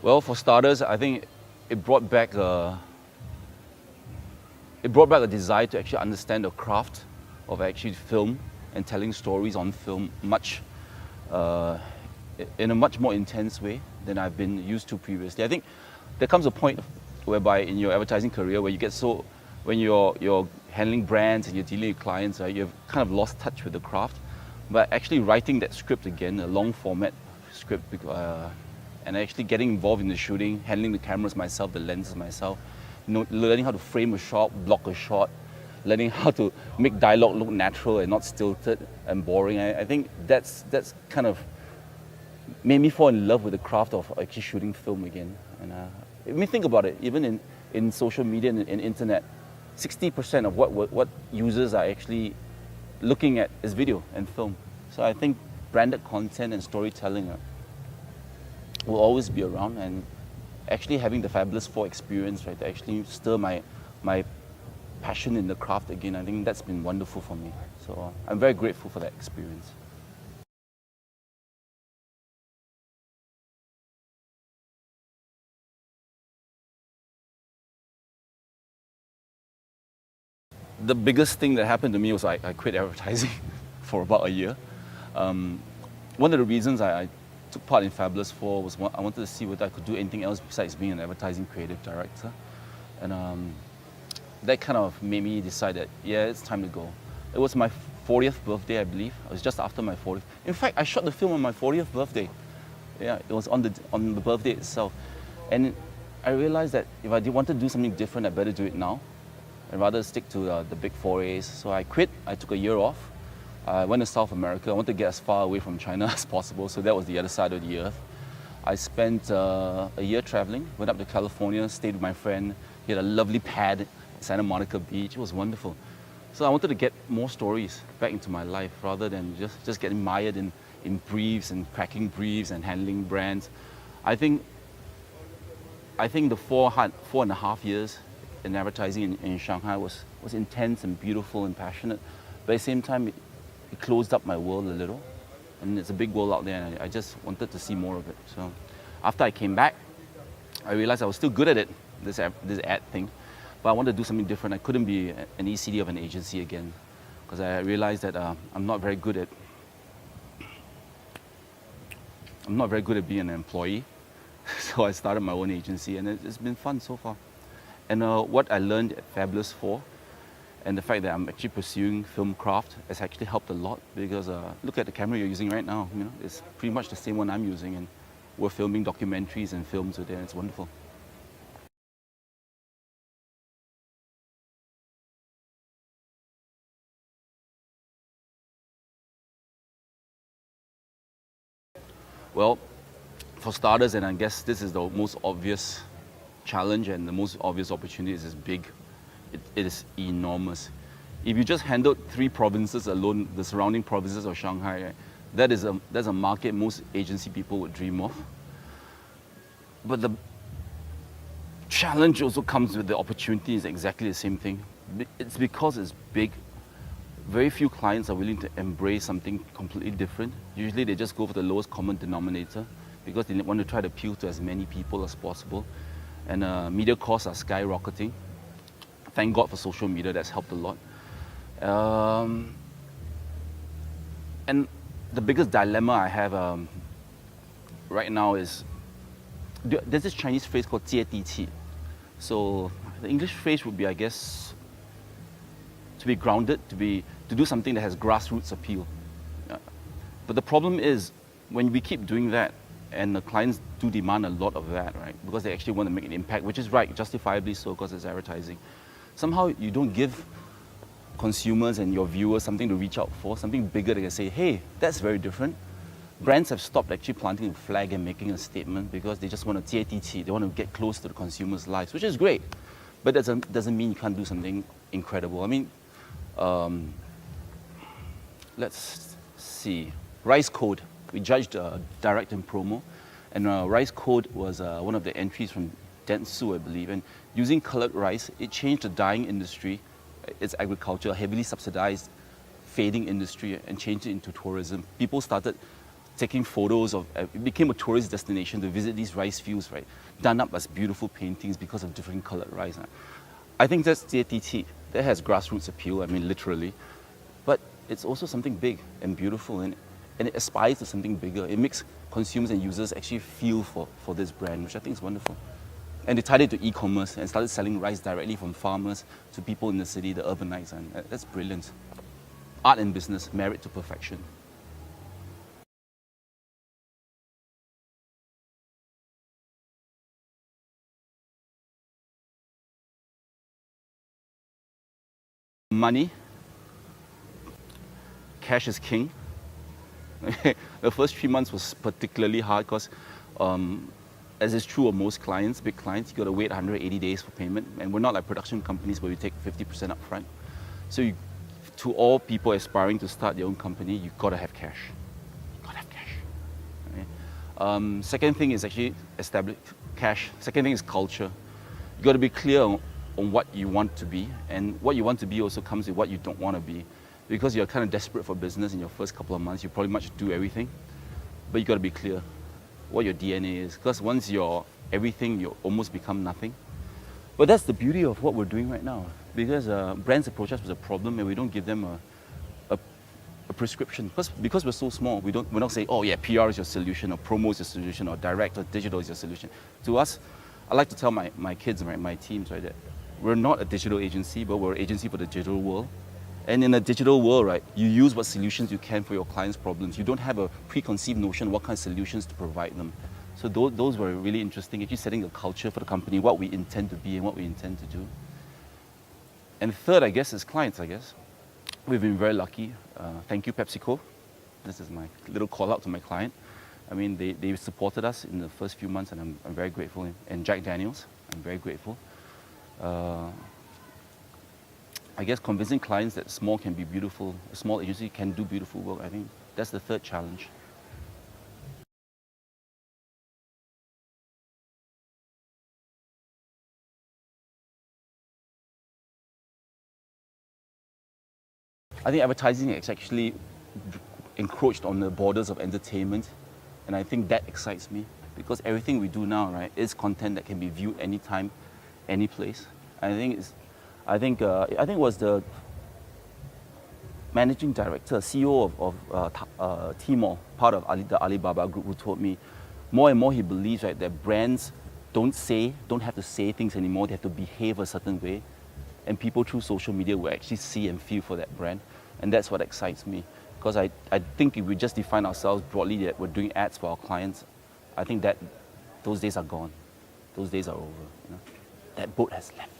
Well, for starters, I think it brought back a desire to actually understand the craft of actually film and telling stories on film in a much more intense way than I've been used to previously. I think there comes a point whereby in your advertising career where you get when you're handling brands and you're dealing with clients, right, you've kind of lost touch with the craft. But actually writing that script again, a long format script, and actually getting involved in the shooting, handling the cameras myself, the lenses myself, learning how to frame a shot, block a shot, learning how to make dialogue look natural and not stilted and boring. I think that's kind of made me fall in love with the craft of actually shooting film again. And I mean, think about it, even in social media and in internet, 60% of what users are actually looking at is video and film. So I think branded content and storytelling will always be around, and actually having the Fabulous 4 experience, right, to actually stir my passion in the craft again, I think that's been wonderful for me. So I'm very grateful for that experience. The biggest thing that happened to me was I quit advertising for about a year. One of the reasons I took part in Fabulous 4 was I wanted to see whether I could do anything else besides being an advertising creative director. And that kind of made me decide that, yeah, it's time to go. It was my 40th birthday, I believe. It was just after my 40th. In fact, I shot the film on my 40th birthday. Yeah, it was on the birthday itself. And I realized that if I wanted to do something different, I better do it now. I'd rather stick to the big forays. So I quit. I took a year off. I went to South America. I wanted to get as far away from China as possible, so that was the other side of the earth. I spent a year traveling, went up to California, stayed with my friend. He had a lovely pad at Santa Monica Beach. It was wonderful. So I wanted to get more stories back into my life rather than just getting mired in briefs and cracking briefs and handling brands. I think the 4.5 years in advertising in Shanghai was intense and beautiful and passionate, but at the same time it closed up my world a little, and it's a big world out there, and I just wanted to see more of it. So after I came back, I realized I was still good at it, this ad thing, but I wanted to do something different. I couldn't be an ECD of an agency again, because I realized that I'm not very good at being an employee. So I started my own agency, and it's been fun so far. And what I learned at Fabulous 4 and the fact that I'm actually pursuing film craft has actually helped a lot, because look at the camera you're using right now. You know, it's pretty much the same one I'm using, and we're filming documentaries and films with it, and it's wonderful. Well, for starters, and I guess this is the most obvious challenge and the most obvious opportunity, is big. It is enormous. If you just handled 3 provinces alone, the surrounding provinces of Shanghai, right, that's a market most agency people would dream of. But the challenge also comes with the opportunity. Is exactly the same thing. It's because it's big. Very few clients are willing to embrace something completely different. Usually they just go for the lowest common denominator because they want to try to appeal to as many people as possible. And media costs are skyrocketing. Thank God for social media, that's helped a lot. And the biggest dilemma I have right now is, there's this Chinese phrase called 接地气. So the English phrase would be, I guess, to be grounded, to do something that has grassroots appeal. But the problem is, when we keep doing that, and the clients do demand a lot of that, right? Because they actually want to make an impact, which is right, justifiably so, because it's advertising. Somehow you don't give consumers and your viewers something to reach out for, something bigger that can say, hey, that's very different. Brands have stopped actually planting a flag and making a statement because they just want to 接地气, they want to get close to the consumers' lives, which is great. But that doesn't mean you can't do something incredible. I mean, let's see, Rice Code. We judged direct and promo, and rice code was one of the entries from Dentsu, I believe. And using colored rice, it changed the dyeing industry, its agriculture, heavily subsidized, fading industry, and changed it into tourism. People started taking photos of, it became a tourist destination to visit these rice fields, right? Done up as beautiful paintings because of different colored rice. I think that's TATT. That has grassroots appeal, I mean, literally. But it's also something big and beautiful, and it aspires to something bigger. It makes consumers and users actually feel for this brand, which I think is wonderful. And they tied it to e-commerce and started selling rice directly from farmers to people in the city, the urbanites, and that's brilliant. Art and business, married to perfection. Money, cash is king. The first 3 months was particularly hard because, as is true of most clients, big clients, you got to wait 180 days for payment. And we're not like production companies where we take 50% up front. So to all people aspiring to start their own company, you've got to have cash. You've got to have cash. Okay? Second thing is actually establish cash. Second thing is culture. You've got to be clear on what you want to be, and what you want to be also comes with what you don't want to be. Because you're kind of desperate for business in your first couple of months, you probably much do everything, but you got to be clear what your DNA is, because once you're everything, you almost become nothing. But that's the beauty of what we're doing right now, because brands approach us with a problem and we don't give them a prescription. Because we're so small, we're not saying, oh yeah, PR is your solution, or promo is your solution, or direct or digital is your solution. To us, I like to tell my kids, right, my teams, right, that we're not a digital agency, but we're an agency for the digital world. And in a digital world, right, you use what solutions you can for your clients' problems. You don't have a preconceived notion of what kind of solutions to provide them. So those were really interesting, actually setting the culture for the company, what we intend to be and what we intend to do. And third, I guess, is clients, I guess. We've been very lucky. Thank you, PepsiCo. This is my little call out to my client. I mean, they supported us in the first few months, and I'm very grateful. And Jack Daniels, I'm very grateful. I guess convincing clients that small can be beautiful, a small agency can do beautiful work, I think that's the third challenge. I think advertising has actually encroached on the borders of entertainment, and I think that excites me, because everything we do now, right, is content that can be viewed anytime, any place. I think it was the managing director, CEO of Tmall, part of the Alibaba group, who told me more and more he believes, right, that brands don't have to say things anymore, they have to behave a certain way. And people through social media will actually see and feel for that brand. And that's what excites me. Because I think if we just define ourselves broadly that we're doing ads for our clients, I think that those days are gone. Those days are over. You know? That boat has left.